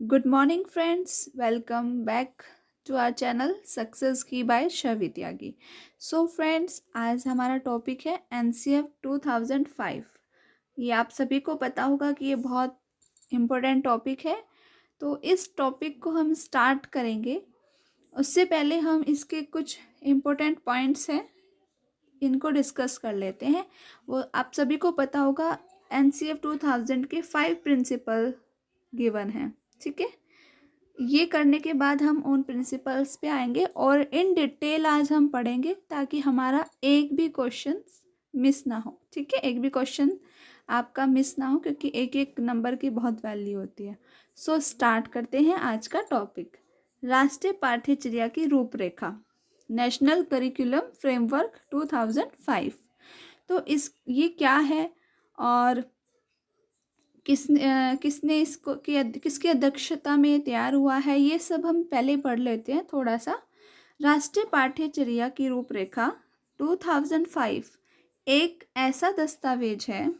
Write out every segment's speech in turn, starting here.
Good morning friends, welcome back to our channel success key by Shavi Tyagi. So friends, आज हमारा topic है NCF 2005। ये आप सभी को पता होगा कि ये बहुत इम्पोर्टेंट टॉपिक है। तो इस टॉपिक को हम स्टार्ट करेंगे, उससे पहले हम इसके कुछ इम्पोर्टेंट पॉइंट्स हैं, इनको डिस्कस कर लेते हैं। वो आप सभी को पता होगा, एनसीएफ 2000 के 5 प्रिंसिपल गिवन हैं। ठीक है, ये करने के बाद हम उन प्रिंसिपल्स पे आएंगे और इन डिटेल आज हम पढ़ेंगे ताकि हमारा एक भी क्वेश्चन मिस ना हो। ठीक है, एक भी क्वेश्चन आपका मिस ना हो, क्योंकि एक एक नंबर की बहुत वैल्यू होती है। सो स्टार्ट करते हैं आज का टॉपिक। राष्ट्रीय पाठ्यचर्या की रूपरेखा, नेशनल करिकुलम फ्रेमवर्क 2005। तो ये क्या है और किसने इसको किसकी अध्यक्षता में तैयार हुआ है, ये सब हम पहले पढ़ लेते हैं थोड़ा सा। राष्ट्रीय पाठ्यचर्या की रूपरेखा 2005 एक ऐसा दस्तावेज है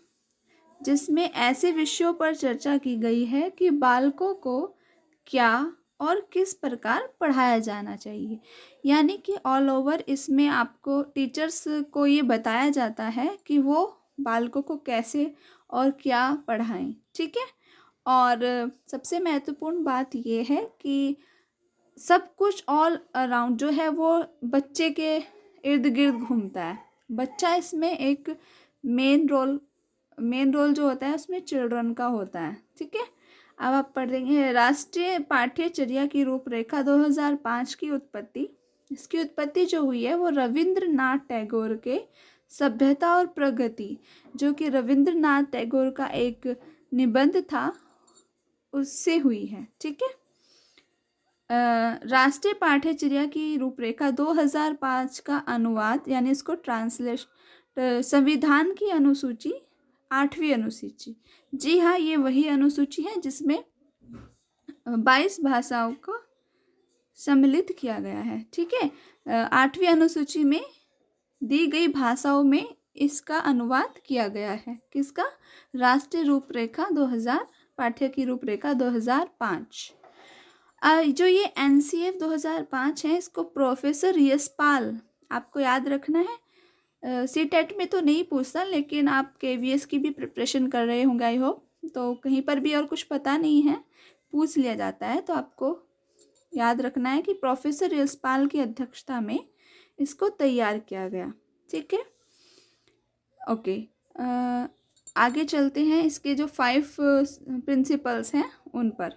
जिसमें ऐसे विषयों पर चर्चा की गई है कि बालकों को क्या और किस प्रकार पढ़ाया जाना चाहिए। यानी कि ऑल ओवर इसमें आपको टीचर्स को ये बताया जाता है कि वो बालकों को कैसे और क्या पढ़ाएं। ठीक है, और सबसे महत्वपूर्ण बात ये है कि सब कुछ ऑल अराउंड जो है वो बच्चे के इर्द गिर्द घूमता है। बच्चा इसमें एक मेन रोल जो होता है उसमें चिल्ड्रन का होता है। ठीक है, अब आप पढ़ेंगे राष्ट्रीय पाठ्यचर्या की रूपरेखा 2005 की उत्पत्ति। इसकी उत्पत्ति जो हुई है वो रविंद्रनाथ टैगोर के सभ्यता और प्रगति, जो कि रविंद्रनाथ टैगोर का एक निबंध था, उससे हुई है। ठीक है, राष्ट्रीय पाठ्यचर्या की रूपरेखा 2005 का अनुवाद यानी इसको ट्रांसलेशन संविधान की अनुसूची 8वीं अनुसूची। जी हाँ, ये वही अनुसूची है जिसमें 22 भाषाओं को सम्मिलित किया गया है। ठीक है, 8वीं अनुसूची में दी गई भाषाओं में इसका अनुवाद किया गया है। किसका? राष्ट्रीय रूपरेखा 2000, पाठ्य की रूपरेखा 2005। जो ये एनसीएफ 2005 है, इसको प्रोफेसर यशपाल, आपको याद रखना है। सीटेट में तो नहीं पूछता, लेकिन आप केवीएस की भी प्रिपरेशन कर रहे होंगे आई होप, तो कहीं पर भी और कुछ पता नहीं है पूछ लिया जाता है, तो आपको याद रखना है कि प्रोफेसर यशपाल की अध्यक्षता में इसको तैयार किया गया। ठीक है, ओके। आगे चलते हैं, इसके जो 5 प्रिंसिपल्स हैं उन पर।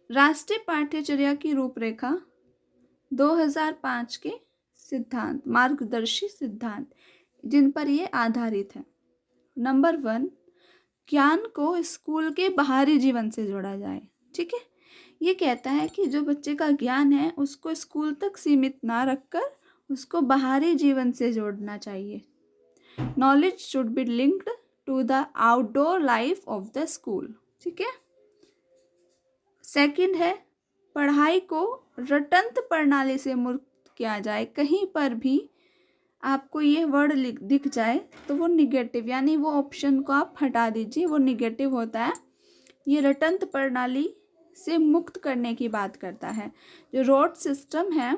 राष्ट्रीय पाठ्यचर्या की रूपरेखा 2005 के सिद्धांत, मार्गदर्शी सिद्धांत जिन पर ये आधारित है। नंबर 1, ज्ञान को स्कूल के बाहरी जीवन से जोड़ा जाए। ठीक है, ये कहता है कि जो बच्चे का ज्ञान है उसको स्कूल तक सीमित ना रखकर उसको बाहरी जीवन से जोड़ना चाहिए। Knowledge should be linked to the outdoor life of the school. ठीक है, सेकंड है, पढ़ाई को रटंत प्रणाली से मुक्त किया जाए। कहीं पर भी आपको ये वर्ड दिख जाए तो वो निगेटिव, यानी वो ऑप्शन को आप हटा दीजिए, वो निगेटिव होता है। ये रटंत प्रणाली से मुक्त करने की बात करता है। जो रोट सिस्टम है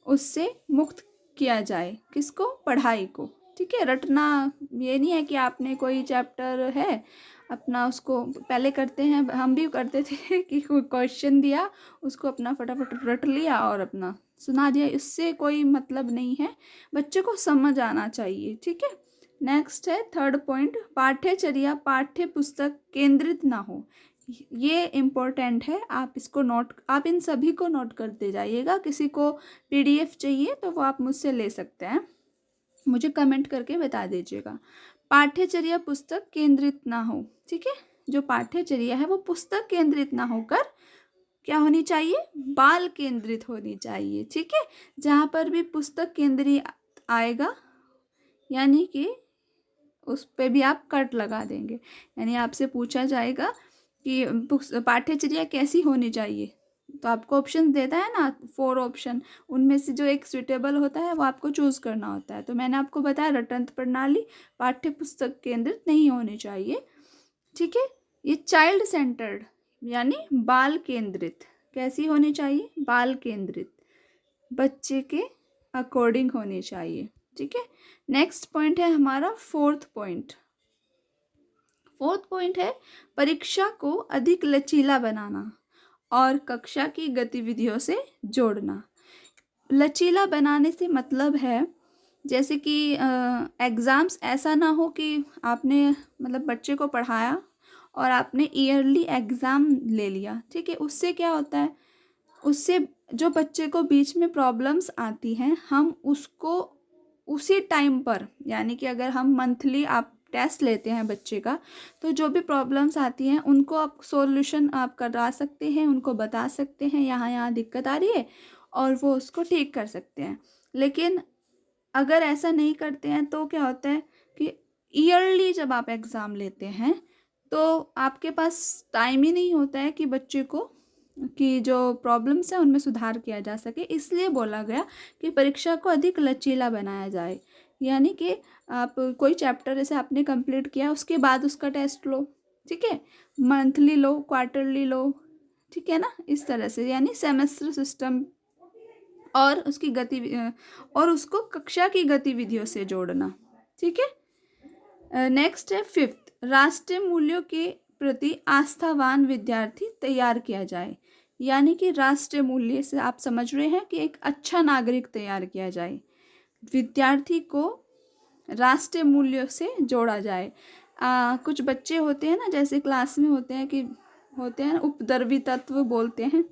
उससे मुक्त किया जाए। किसको? पढ़ाई को। ठीक है, रटना ये नहीं है कि आपने कोई चैप्टर है अपना, उसको पहले करते हैं, हम भी करते थे कि कोई क्वेश्चन दिया उसको अपना फटाफट रट लिया और अपना सुना दिया, इससे कोई मतलब नहीं है। बच्चे को समझ आना चाहिए। ठीक है, नेक्स्ट है थर्ड पॉइंट, पाठ्यचर्या पाठ्य पुस्तक केंद्रित ना हो। ये इम्पोर्टेंट है, आप इसको नोट, आप इन सभी को नोट करते जाइएगा। किसी को पीडीएफ चाहिए तो वो आप मुझसे ले सकते हैं, मुझे कमेंट करके बता दीजिएगा। पाठ्यचर्या पुस्तक केंद्रित ना हो। ठीक है, जो पाठ्यचर्या है वो पुस्तक केंद्रित ना होकर क्या होनी चाहिए? बाल केंद्रित होनी चाहिए। ठीक है, जहाँ पर भी पुस्तक केंद्रित आएगा यानी कि उस पे भी आप कट लगा देंगे। यानी आपसे पूछा जाएगा कि पाठ्यचर्या कैसी होनी चाहिए, तो आपको ऑप्शन देता है ना 4 ऑप्शन, उनमें से जो एक सुटेबल होता है वो आपको चूज़ करना होता है। तो मैंने आपको बताया रटंत प्रणाली पाठ्य पुस्तक केंद्रित नहीं होनी चाहिए, ठीक है। ये चाइल्ड सेंटर्ड यानी बाल केंद्रित कैसी होनी चाहिए, बाल केंद्रित, बच्चे के अकॉर्डिंग होनी चाहिए, ठीक है। नेक्स्ट पॉइंट है हमारा फोर्थ पॉइंट है परीक्षा को अधिक लचीला बनाना और कक्षा की गतिविधियों से जोड़ना। लचीला बनाने से मतलब है जैसे कि एग्ज़ाम्स ऐसा ना हो कि आपने मतलब बच्चे को पढ़ाया और आपने ईयरली एग्ज़ाम ले लिया, ठीक है। उससे क्या होता है, उससे जो बच्चे को बीच में प्रॉब्लम्स आती हैं हम उसको उसी टाइम पर, यानी कि अगर हम मंथली आप टेस्ट लेते हैं बच्चे का, तो जो भी प्रॉब्लम्स आती हैं उनको आप सॉल्यूशन आप करा सकते हैं, उनको बता सकते हैं यहाँ यहाँ दिक्कत आ रही है और वो उसको ठीक कर सकते हैं। लेकिन अगर ऐसा नहीं करते हैं तो क्या होता है कि ईयरली जब आप एग्ज़ाम लेते हैं तो आपके पास टाइम ही नहीं होता है कि बच्चे को कि जो प्रॉब्लम्स हैं उनमें सुधार किया जा सके। इसलिए बोला गया कि परीक्षा को अधिक लचीला बनाया जाए, यानी कि आप कोई चैप्टर जैसे आपने कंप्लीट किया उसके बाद उसका टेस्ट लो, ठीक है, मंथली लो, क्वार्टरली लो, ठीक है ना, इस तरह से, यानी सेमेस्टर सिस्टम, और उसकी और उसको कक्षा की गतिविधियों से जोड़ना, ठीक है। नेक्स्ट है फिफ्थ, राष्ट्रीय मूल्यों के प्रति आस्थावान विद्यार्थी तैयार किया जाए, यानी कि राष्ट्रीय मूल्य से आप समझ रहे हैं कि एक अच्छा नागरिक तैयार किया जाए, विद्यार्थी को राष्ट्रीय मूल्यों से जोड़ा जाए। कुछ बच्चे होते हैं ना, जैसे क्लास में होते हैं कि होते हैं उपद्रवी तत्व बोलते हैं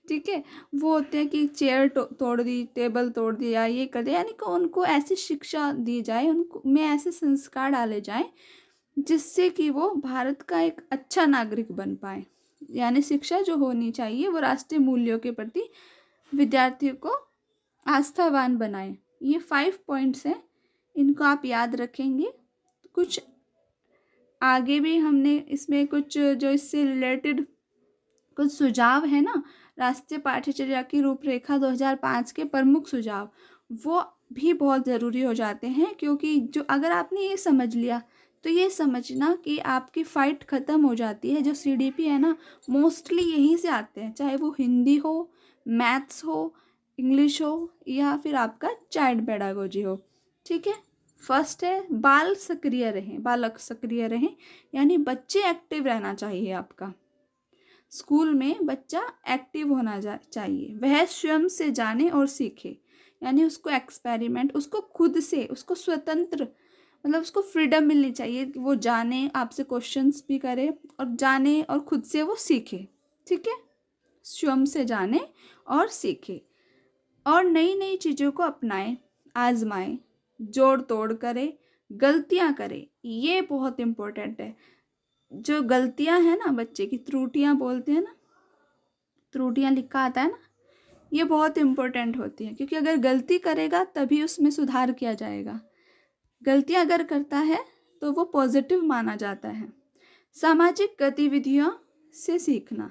ठीक है, वो होते हैं कि चेयर तोड़ दी, टेबल तोड़ दिया, ये कर दिया, यानी कि उनको ऐसी शिक्षा दी जाए, उनको में ऐसे संस्कार डाले जाएं जिससे कि वो भारत का एक अच्छा नागरिक बन पाए। यानी शिक्षा जो होनी चाहिए वो राष्ट्रीय मूल्यों के प्रति विद्यार्थियों को आस्थावान बनाए। ये 5 पॉइंट्स हैं, इनको आप याद रखेंगे। कुछ आगे भी हमने इसमें कुछ जो इससे रिलेटेड कुछ सुझाव है ना, राष्ट्रीय पाठ्यचर्या की रूपरेखा 2005 के प्रमुख सुझाव, वो भी बहुत ज़रूरी हो जाते हैं, क्योंकि जो अगर आपने ये समझ लिया तो ये समझना कि आपकी फ़ाइट ख़त्म हो जाती है। जो सीडीपी है ना, मोस्टली यहीं से आते हैं, चाहे वो हिंदी हो, मैथ्स हो, इंग्लिश हो या फिर आपका चाइल्ड पेडागोजी हो, ठीक है। फर्स्ट है बालक सक्रिय रहें, यानी बच्चे एक्टिव रहना चाहिए आपका। स्कूल में बच्चा एक्टिव होना चाहिए, वह स्वयं से जाने और सीखे, यानी उसको एक्सपेरिमेंट, उसको खुद से, उसको स्वतंत्र, मतलब उसको फ्रीडम मिलनी चाहिए कि वो जाने, आपसे क्वेश्चंस भी करे और जाने और खुद से वो सीखे, ठीक है। स्वयं से जाने और सीखे और नई नई चीज़ों को अपनाए, आजमाए, जोड़ तोड़ करे, गलतियाँ करे, ये बहुत इम्पोर्टेंट है। जो गलतियाँ हैं ना बच्चे की, त्रुटियाँ बोलते हैं ना, त्रुटियाँ लिखा आता है ना, ये बहुत इम्पोर्टेंट होती हैं, क्योंकि अगर गलती करेगा तभी उसमें सुधार किया जाएगा। गलतियाँ अगर करता है तो वो पॉजिटिव माना जाता है। सामाजिक गतिविधियों से सीखना,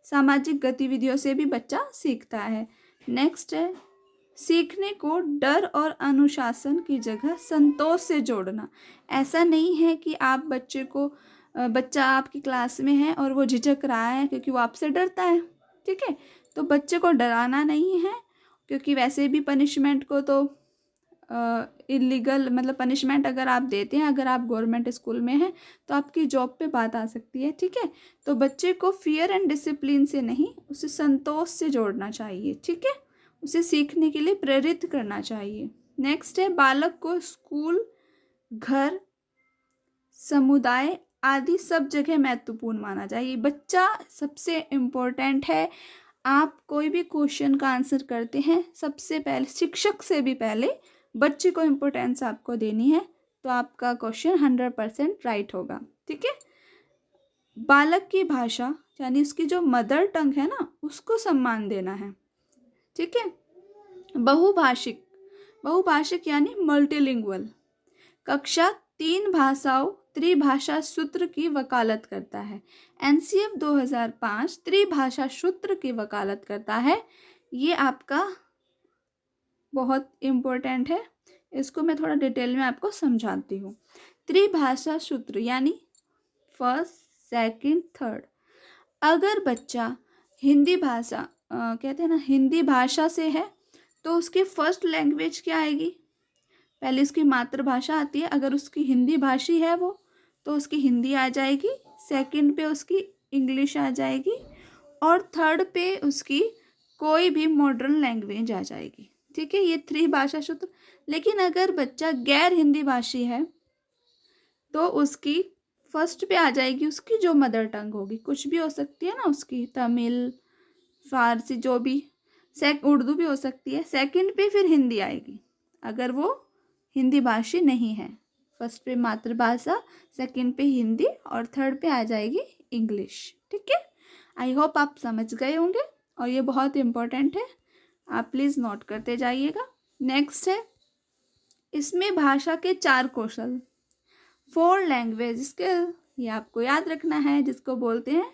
सामाजिक गतिविधियों से भी बच्चा सीखता है। नेक्स्ट है सीखने को डर और अनुशासन की जगह संतोष से जोड़ना। ऐसा नहीं है कि आप बच्चा आपकी क्लास में है और वो झिझक रहा है क्योंकि वो आपसे डरता है, ठीक है, तो बच्चे को डराना नहीं है, क्योंकि वैसे भी पनिशमेंट को तो इलीगल, मतलब पनिशमेंट अगर आप देते हैं, अगर आप गवर्नमेंट स्कूल में हैं तो आपकी जॉब पे बात आ सकती है, ठीक है। तो बच्चे को फियर एंड डिसिप्लिन से नहीं, उसे संतोष से जोड़ना चाहिए, ठीक है, उसे सीखने के लिए प्रेरित करना चाहिए। नेक्स्ट है बालक को स्कूल, घर, समुदाय आदि सब जगह महत्वपूर्ण माना चाहिए। बच्चा सबसे इम्पोर्टेंट है। आप कोई भी क्वेश्चन का आंसर करते हैं, सबसे पहले शिक्षक से भी पहले बच्चे को इम्पोर्टेंस आपको देनी है, तो आपका क्वेश्चन 100% राइट होगा, ठीक है। बालक की भाषा यानी उसकी जो मदर टंग है ना, उसको सम्मान देना है, ठीक है। बहुभाषिक यानी मल्टीलिंगुअल, कक्षा 3 भाषाओं त्रिभाषा सूत्र की वकालत करता है। एनसीएफ 2005 त्रिभाषा सूत्र की वकालत करता है। ये आपका बहुत इम्पोर्टेंट है, इसको मैं थोड़ा डिटेल में आपको समझाती हूँ। त्रिभाषा सूत्र यानी फर्स्ट, सेकंड, थर्ड। अगर बच्चा हिंदी भाषा कहते हैं ना, हिंदी भाषा से है तो उसकी फर्स्ट लैंग्वेज क्या आएगी? पहले उसकी मातृभाषा आती है। अगर उसकी हिंदी भाषी है वो, तो उसकी हिंदी आ जाएगी। सेकंड पे उसकी इंग्लिश आ जाएगी और थर्ड पे उसकी कोई भी मॉडर्न लैंग्वेज आ जाएगी। ठीक है, ये 3 भाषा सूत्र। लेकिन अगर बच्चा गैर हिंदी भाषी है तो उसकी फर्स्ट पे आ जाएगी उसकी जो मदर टंग होगी, कुछ भी हो सकती है ना उसकी, तमिल, फारसी, जो भी, उर्दू भी हो सकती है। सेकंड पे फिर हिंदी आएगी अगर वो हिंदी भाषी नहीं है। फर्स्ट पे मातृभाषा, सेकंड पे हिंदी और थर्ड पे आ जाएगी इंग्लिश। ठीक है, आई होप आप समझ गए होंगे और ये बहुत इम्पोर्टेंट है, आप प्लीज़ नोट करते जाइएगा। नेक्स्ट है, इसमें भाषा के 4 कौशल, 4 लैंग्वेज स्किल, ये आपको याद रखना है, जिसको बोलते हैं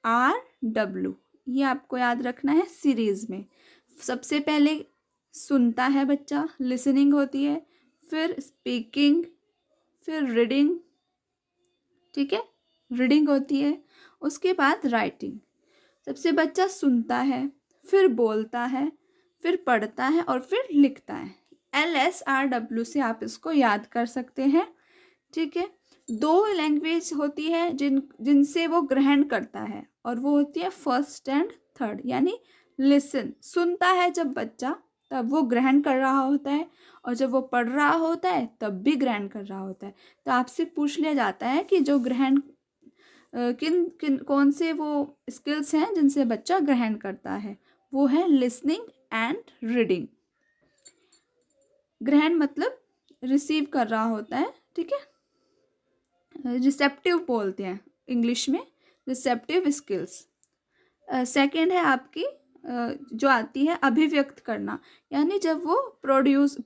LSRW। ये आपको याद रखना है सीरीज में। सबसे पहले सुनता है बच्चा, लिसनिंग होती है, फिर स्पीकिंग, फिर रीडिंग। ठीक है, रीडिंग होती है, उसके बाद राइटिंग। सबसे बच्चा सुनता है, फिर बोलता है, फिर पढ़ता है और फिर लिखता है। LSRW से आप इसको याद कर सकते हैं। ठीक है, 2 लैंग्वेज होती है जिनसे वो ग्रहण करता है और वो होती है फर्स्ट एंड थर्ड। यानी लिसन, सुनता है जब बच्चा तब वो ग्रहण कर रहा होता है, और जब वो पढ़ रहा होता है तब भी ग्रहण कर रहा होता है। तो आपसे पूछ लिया जाता है कि जो ग्रहण कौन से वो स्किल्स हैं जिनसे बच्चा ग्रहण करता है, वो है लिसनिंग एंड रीडिंग। ग्रहण मतलब रिसीव कर रहा होता है। ठीक है, रिसेप्टिव बोलते हैं इंग्लिश में, रिसेप्टिव स्किल्स। सेकंड है आपकी जो आती है अभिव्यक्त करना, यानी जब वो प्रोड्यूस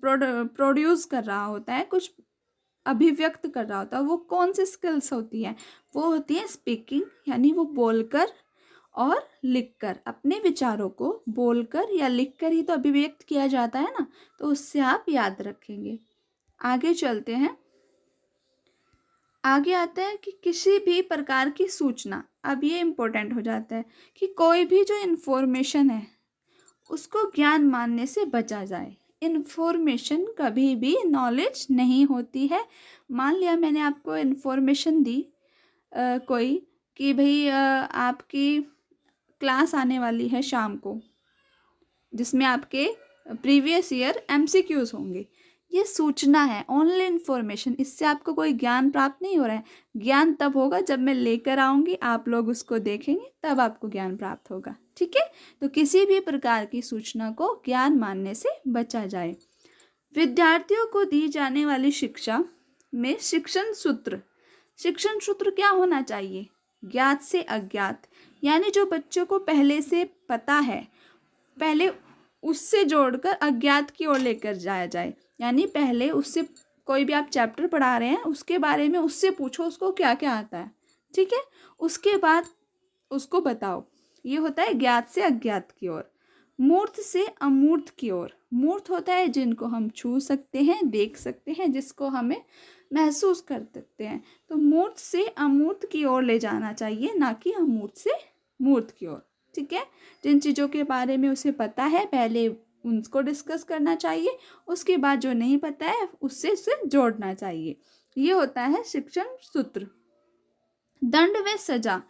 कर रहा होता है, कुछ अभिव्यक्त कर रहा होता है, वो कौन सी स्किल्स होती है? वो होती है स्पीकिंग, यानी वो बोलकर और लिखकर, अपने विचारों को बोलकर या लिखकर ही तो अभिव्यक्त किया जाता है ना, तो उससे आप याद रखेंगे। आगे चलते हैं। आगे आता है कि किसी भी प्रकार की सूचना, अब ये इम्पोर्टेंट हो जाता है कि कोई भी जो इन्फॉर्मेशन है उसको ज्ञान मानने से बचा जाए। इन्फॉर्मेशन कभी भी नॉलेज नहीं होती है। मान लिया मैंने आपको इन्फॉर्मेशन दी कोई कि भाई आपकी क्लास आने वाली है शाम को, जिसमें आपके प्रीवियस ईयर MCQs होंगे। ये सूचना है, ओनली इन्फॉर्मेशन, इससे आपको कोई ज्ञान प्राप्त नहीं हो रहा है। ज्ञान तब होगा जब मैं लेकर आऊँगी, आप लोग उसको देखेंगे, तब आपको ज्ञान प्राप्त होगा। ठीक है, तो किसी भी प्रकार की सूचना को ज्ञान मानने से बचा जाए। विद्यार्थियों को दी जाने वाली शिक्षा में शिक्षण सूत्र क्या होना चाहिए? ज्ञात से अज्ञात, यानी जो बच्चों को पहले से पता है, पहले उससे जोड़कर अज्ञात की ओर लेकर जाया जाए। यानी पहले उससे, कोई भी आप चैप्टर पढ़ा रहे हैं उसके बारे में उससे पूछो उसको क्या क्या आता है। ठीक है, उसके बाद उसको बताओ। ये होता है ज्ञात से अज्ञात की ओर। मूर्त से अमूर्त की ओर। मूर्त होता है जिनको हम छू सकते हैं, देख सकते हैं, जिसको हमें महसूस कर सकते हैं। तो मूर्त से अमूर्त की ओर ले जाना चाहिए, ना कि अमूर्त से मूर्त की ओर। ठीक है, जिन चीज़ों के बारे में उसे पता है पहले उनको डिस्कस करना चाहिए, उसके बाद जो नहीं पता है उससे जोड़ना चाहिए। ये होता है शिक्षण सूत्र। दंड व सजा,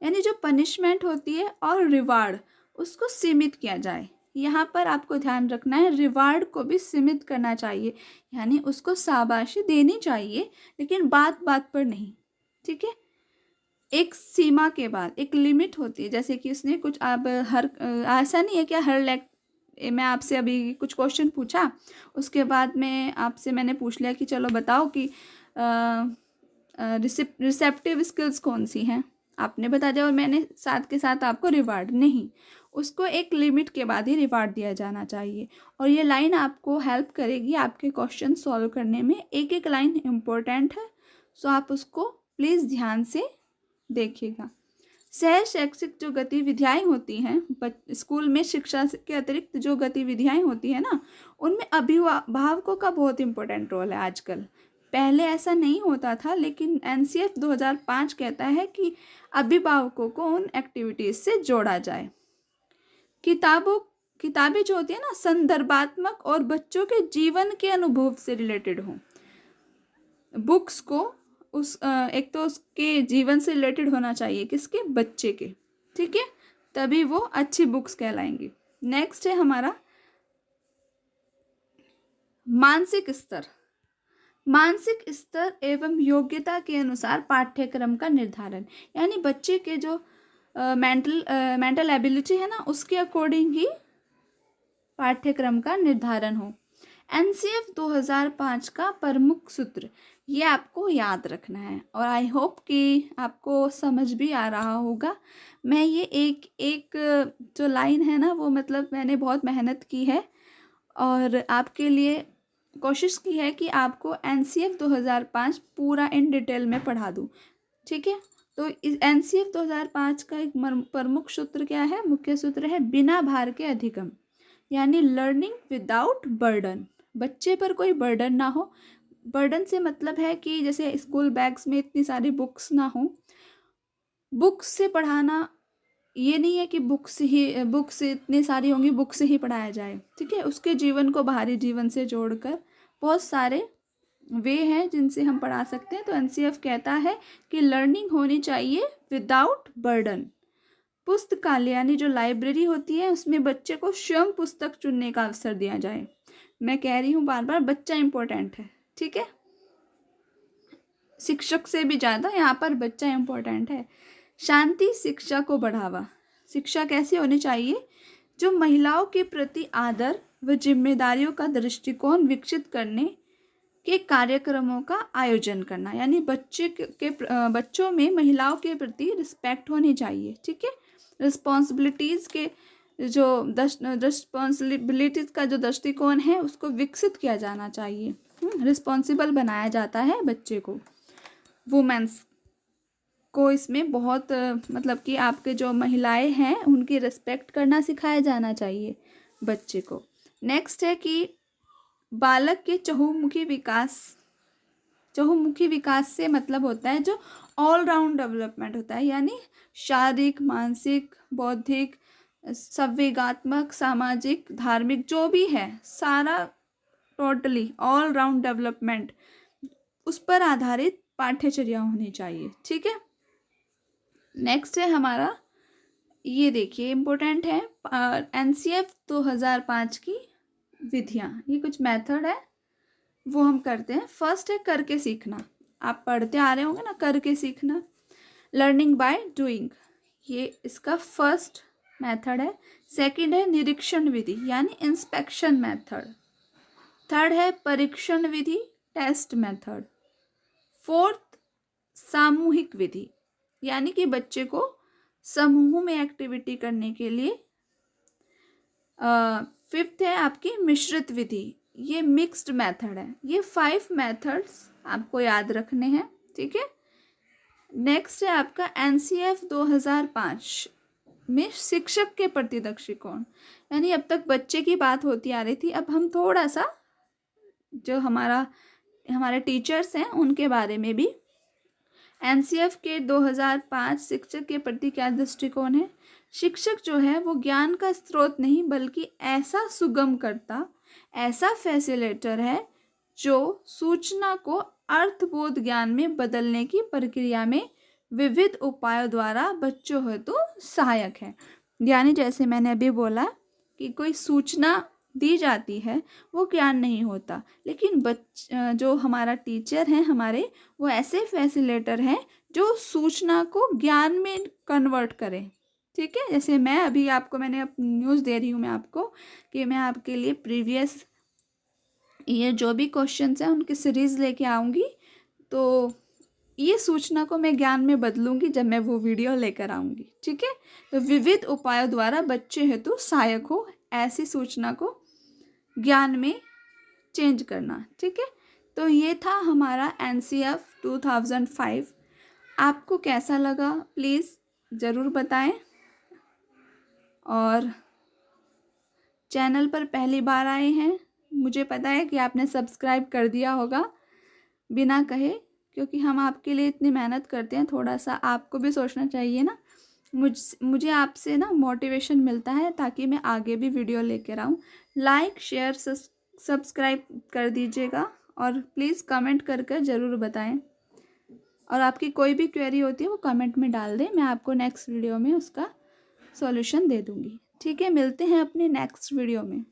यानी जो पनिशमेंट होती है और रिवार्ड, उसको सीमित किया जाए। यहाँ पर आपको ध्यान रखना है, रिवार्ड को भी सीमित करना चाहिए, यानी उसको शाबाशी देनी चाहिए, लेकिन बात बात पर नहीं। ठीक है, एक सीमा के बाद एक लिमिट होती है। जैसे कि उसने कुछ, अब हर ऐसा नहीं है कि मैं आपसे अभी कुछ क्वेश्चन पूछा, उसके बाद में आपसे मैंने पूछ लिया कि चलो बताओ कि रिसेप्टिव स्किल्स कौन सी हैं, आपने बता दिया और मैंने साथ के साथ आपको रिवार्ड नहीं। उसको एक लिमिट के बाद ही रिवार्ड दिया जाना चाहिए। और ये लाइन आपको हेल्प करेगी आपके क्वेश्चन सॉल्व करने में। एक एक लाइन इम्पोर्टेंट है, सो आप उसको प्लीज़ ध्यान से देखिएगा। सह शैक्षिक जो गतिविधियाँ होती हैं स्कूल में, शिक्षा के अतिरिक्त जो गतिविधियाँ होती हैं ना, उनमें अभिभावकों का बहुत इंपॉर्टेंट रोल है आजकल। पहले ऐसा नहीं होता था, लेकिन एनसीएफ 2005 कहता है कि अभिभावकों को उन एक्टिविटीज़ से जोड़ा जाए। किताबें जो होती है ना, संदर्भात्मक और बच्चों के जीवन के अनुभव से रिलेटेड हों। बुक्स को एक तो उसके जीवन से रिलेटेड होना चाहिए, किसके, बच्चे के, ठीक है, तभी वो अच्छी बुक्स कहलाएंगी। नेक्स्ट है हमारा मानसिक स्तर। मानसिक स्तर एवं योग्यता के अनुसार पाठ्यक्रम का निर्धारण, यानी बच्चे के जो मेंटल एबिलिटी है ना, उसके अकॉर्डिंग ही पाठ्यक्रम का निर्धारण हो। एनसीएफ 2005 का प्रमुख सूत्र, ये आपको याद रखना है और आई होप कि आपको समझ भी आ रहा होगा। मैं ये एक एक जो लाइन है ना, वो मतलब मैंने बहुत मेहनत की है और आपके लिए कोशिश की है कि आपको एनसीएफ 2005 पूरा इन डिटेल में पढ़ा दूँ, ठीक है। तो इस एनसीएफ 2005 का एक प्रमुख सूत्र क्या है, मुख्य सूत्र है बिना भार के अधिगम, यानी लर्निंग विदाउट बर्डन। बच्चे पर कोई बर्डन ना हो। बर्डन से मतलब है कि जैसे स्कूल बैग्स में इतनी सारी बुक्स ना हो। बुक्स से पढ़ाना ये नहीं है कि बुक्स इतनी सारी होंगी, बुक्स से ही पढ़ाया जाए, ठीक है। उसके जीवन को बाहरी जीवन से जोड़कर बहुत सारे वे हैं जिनसे हम पढ़ा सकते हैं। तो एनसीएफ कहता है कि लर्निंग होनी चाहिए विदाउट बर्डन। पुस्तकालय यानी जो लाइब्रेरी होती है, उसमें बच्चे को स्वयं पुस्तक चुनने का अवसर दिया जाए। मैं कह रही हूँ बार बार, बच्चा इम्पोर्टेंट है, ठीक है, शिक्षक से भी ज़्यादा यहाँ पर बच्चा इम्पोर्टेंट है। शांति शिक्षा को बढ़ावा। शिक्षा कैसी होनी चाहिए, जो महिलाओं के प्रति आदर व जिम्मेदारियों का दृष्टिकोण विकसित करने के कार्यक्रमों का आयोजन करना, यानी बच्चों में महिलाओं के प्रति रिस्पेक्ट होनी चाहिए, ठीक है। रिस्पॉन्सिबिलिटीज़ के जो रिस्पॉन्सिबिलिटीज़ का जो दृष्टिकोण है, उसको विकसित किया जाना चाहिए। रिस्पॉन्सिबल बनाया जाता है बच्चे को। वुमेन्स को इसमें बहुत मतलब कि आपके जो महिलाएं हैं उनकी रिस्पेक्ट करना सिखाया जाना चाहिए बच्चे को। नेक्स्ट है कि बालक के चहुमुखी विकास से मतलब होता है जो ऑल राउंड डेवलपमेंट होता है, यानी शारीरिक, मानसिक, बौद्धिक, संवेगात्मक, सामाजिक, धार्मिक, जो भी है सारा टोटली ऑल राउंड डेवलपमेंट, उस पर आधारित पाठ्यचर्या होनी चाहिए, ठीक है। नेक्स्ट है हमारा, ये देखिए इम्पोर्टेंट है, एनसीएफ 2005 की विधियाँ। ये कुछ मेथड है वो हम करते हैं। फर्स्ट है करके सीखना, आप पढ़ते आ रहे होंगे ना, करके सीखना, लर्निंग बाय डूइंग, ये इसका फर्स्ट मेथड है। सेकंड है निरीक्षण विधि, यानी इंस्पेक्शन मेथड। थर्ड है परीक्षण विधि, टेस्ट मेथड। फोर्थ सामूहिक विधि, यानी कि बच्चे को समूह में एक्टिविटी करने के लिए। फिफ्थ है आपकी मिश्रित विधि, ये मिक्स्ड मेथड है। ये 5 मेथड्स आपको याद रखने हैं, ठीक है। नेक्स्ट है आपका एनसीएफ 2005 में शिक्षक के प्रति दृष्टिकोण, यानी अब तक बच्चे की बात होती आ रही थी, अब हम थोड़ा सा जो हमारे टीचर्स हैं उनके बारे में भी। एनसीएफ के 2005 शिक्षक के प्रति क्या दृष्टिकोण है। शिक्षक जो है वो ज्ञान का स्रोत नहीं, बल्कि ऐसा सुगम करता, ऐसा फैसिलिटेटर है जो सूचना को अर्थबोध ज्ञान में बदलने की प्रक्रिया में विविध उपायों द्वारा बच्चों हेतु सहायक है। यानी जैसे मैंने अभी बोला कि कोई सूचना दी जाती है वो ज्ञान नहीं होता, लेकिन जो हमारा टीचर हैं हमारे, वो ऐसे फैसिलिटेटर हैं जो सूचना को ज्ञान में कन्वर्ट करें, ठीक है। जैसे मैं अभी आपको मैंने न्यूज़ दे रही हूँ मैं आपको कि मैं आपके लिए प्रीवियस ये जो भी क्वेश्चंस हैं उनकी सीरीज़ लेके आऊँगी, तो ये सूचना को मैं ज्ञान में बदलूंगी जब मैं वो वीडियो लेकर आऊँगी। ठीक है, तो विविध उपायों द्वारा बच्चे हेतु सहायक हो ऐसी सूचना को ज्ञान में चेंज करना। ठीक है, तो ये था हमारा NCF 2005। आपको कैसा लगा प्लीज़ ज़रूर बताएं, और चैनल पर पहली बार आए हैं, मुझे पता है कि आपने सब्सक्राइब कर दिया होगा बिना कहे, क्योंकि हम आपके लिए इतनी मेहनत करते हैं, थोड़ा सा आपको भी सोचना चाहिए ना। मुझे आपसे ना मोटिवेशन मिलता है ताकि मैं आगे भी वीडियो लेकर आऊँ। लाइक शेयर सब्सक्राइब कर दीजिएगा, और प्लीज़ कमेंट कर ज़रूर बताएं, और आपकी कोई भी क्वेरी होती है वो कमेंट में डाल दें, मैं आपको नेक्स्ट वीडियो में उसका सॉल्यूशन दे दूँगी। ठीक है, मिलते हैं अपनी नेक्स्ट वीडियो में।